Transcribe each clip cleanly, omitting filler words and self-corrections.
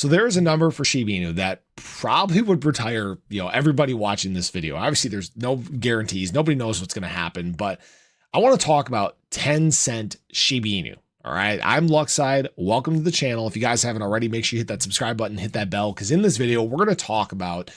So there is a number for Shiba Inu that probably would retire, everybody watching this video. Obviously, there's no guarantees. Nobody knows what's going to happen, but I want to talk about 10-cent Shiba Inu. All right, I'm Luckside. Welcome to the channel. If you guys haven't already, make sure you hit that subscribe button, hit that bell, because in this video, we're going to talk about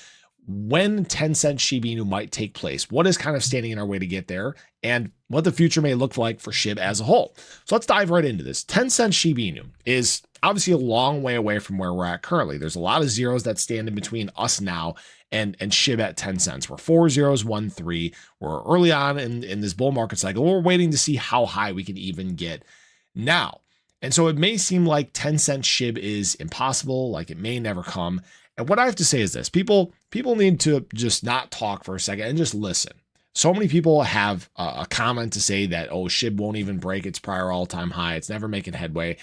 when 10-cent Shiba Inu might take place, what is kind of standing in our way to get there, and what the future may look like for Shib as a whole. So let's dive right into this. 10-cent Shiba Inu is obviously a long way away from where we're at currently. There's a lot of zeros that stand in between us now and Shib at 10 cents. We're 4 zeros, 1 3. We're early on in this bull market cycle. We're waiting to see how high we can even get now. And so it may seem like 10-cent Shib is impossible, like it may never come. And what I have to say is this: people need to just not talk for a second and just listen. So many people have a comment to say that, oh, Shib won't even break its prior all-time high. It's never making headway.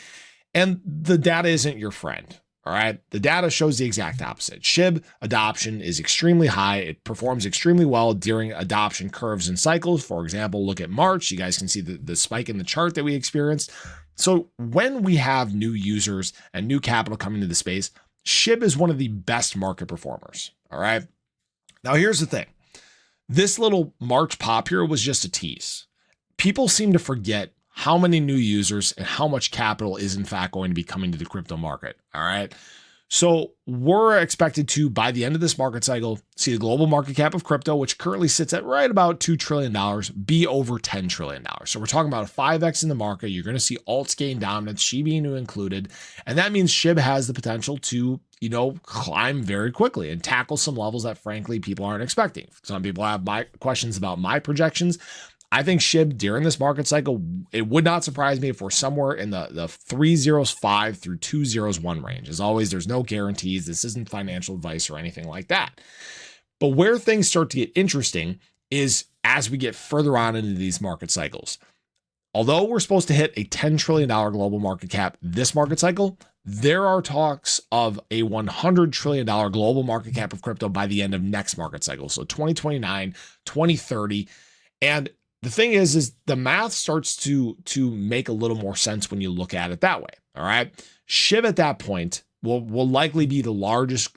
And the data isn't your friend. All right. The data shows the exact opposite. Shib adoption is extremely high. It performs extremely well during adoption curves and cycles. For example, look at March. You guys can see the spike in the chart that we experienced. So when we have new users and new capital coming to the space, Shib is one of the best market performers. All right. Now, here's the thing. This little March pop here was just a tease. People seem to forget how many new users and how much capital is in fact going to be coming to the crypto market. All right. So we're expected to, by the end of this market cycle, see the global market cap of crypto, which currently sits at right about $2 trillion, be over $10 trillion. So we're talking about a 5x in the market. You're going to see alts gain dominance, Shiba Inu included. And that means Shib has the potential to, climb very quickly and tackle some levels that frankly people aren't expecting. Some people have questions about my projections. I think Shib during this market cycle, it would not surprise me if we're somewhere in the 305 through 201 range. As always, there's no guarantees. This isn't financial advice or anything like that. But where things start to get interesting is as we get further on into these market cycles. Although we're supposed to hit a $10 trillion global market cap this market cycle, there are talks of a $100 trillion global market cap of crypto by the end of next market cycle. So 2029, 2030. And the thing is the math starts to make a little more sense when you look at it that way. All right. Shib at that point will likely be the largest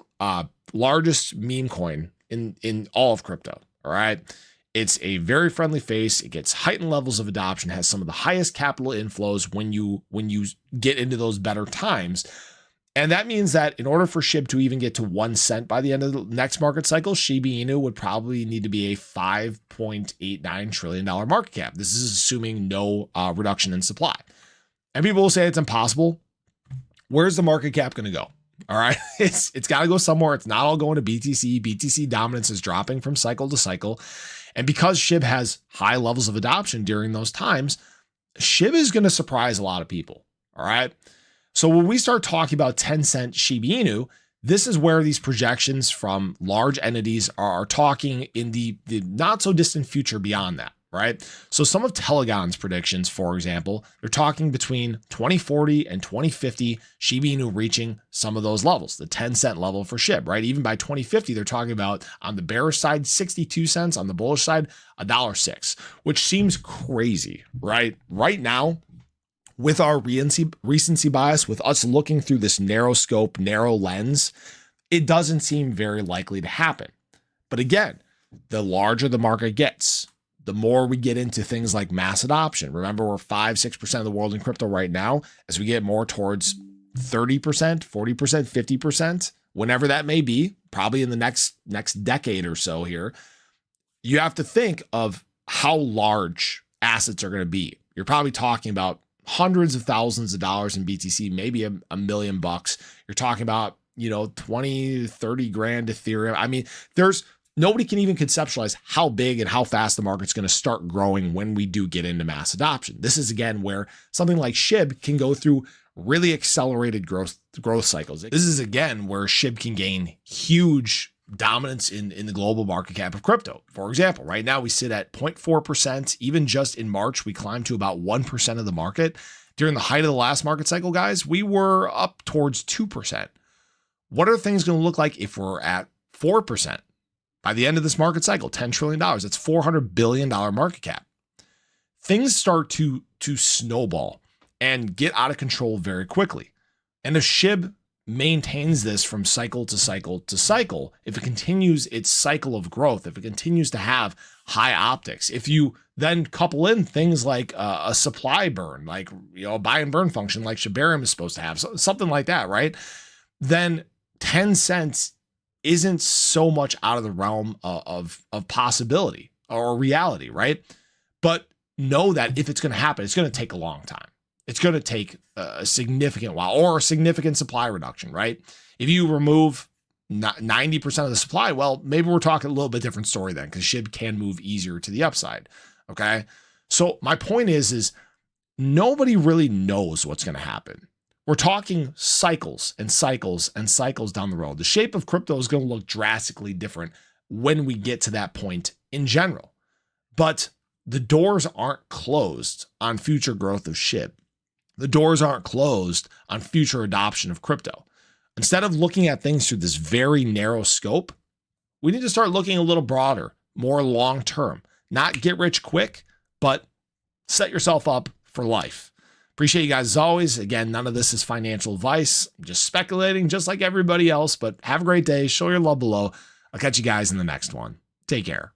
meme coin in all of crypto. All right. It's a very friendly face. It gets heightened levels of adoption, has some of the highest capital inflows when you get into those better times. And that means that in order for Shib to even get to 1 cent by the end of the next market cycle, Shiba Inu would probably need to be a $5.89 trillion market cap. This is assuming no reduction in supply. And people will say it's impossible. Where's the market cap going to go? All right. It's got to go somewhere. It's not all going to BTC. BTC dominance is dropping from cycle to cycle. And because Shib has high levels of adoption during those times, Shib is going to surprise a lot of people. All right. So when we start talking about 10-cent Shiba Inu, this is where these projections from large entities are talking in the not so distant future beyond that, right? So some of Telegon's predictions, for example, they're talking between 2040 and 2050, Shiba Inu reaching some of those levels, the 10-cent level for Shib, right? Even by 2050, they're talking about on the bearish side, 62 cents, on the bullish side, $1.06, which seems crazy, right? Right now, with our recency bias, with us looking through this narrow scope, narrow lens, it doesn't seem very likely to happen. But again, the larger the market gets, the more we get into things like mass adoption. Remember, we're 5-6% of the world in crypto right now. As we get more towards 30%, 40%, 50%, whenever that may be, probably in the next decade or so here, you have to think of how large assets are going to be. You're probably talking about hundreds of thousands of dollars in BTC, maybe a million bucks. You're talking about, 20, 30 grand Ethereum. I mean, nobody can even conceptualize how big and how fast the market's going to start growing when we do get into mass adoption. This is again where something like Shib can go through really accelerated growth cycles. This is again where Shib can gain huge dominance in the global market cap of crypto. For example, right now we sit at 0.4%. Even just in March, we climbed to about 1% of the market. During the height of the last market cycle, guys, we were up towards 2%. What are things going to look like if we're at 4%? By the end of this market cycle, $10 trillion, that's $400 billion market cap. Things start to snowball and get out of control very quickly. And if Shib maintains this from cycle to cycle to cycle, if it continues its cycle of growth, if it continues to have high optics, if you then couple in things like a supply burn, like, a buy and burn function like shibarium is supposed to have, something like that, right? Then 10 cents isn't so much out of the realm of possibility or reality, right? But know that if it's going to happen, it's going to take a long time. It's going to take a significant while, or a significant supply reduction, right? If you remove 90% of the supply, well, maybe we're talking a little bit different story then, because SHIB can move easier to the upside. Okay. So my point is nobody really knows what's going to happen. We're talking cycles and cycles and cycles down the road. The shape of crypto is going to look drastically different when we get to that point in general. But the doors aren't closed on future growth of SHIB. The doors aren't closed on future adoption of crypto. Instead of looking at things through this very narrow scope, we need to start looking a little broader, more long-term. Not get rich quick, but set yourself up for life. Appreciate you guys as always. Again, none of this is financial advice. I'm just speculating just like everybody else, but have a great day. Show your love below. I'll catch you guys in the next one. Take care.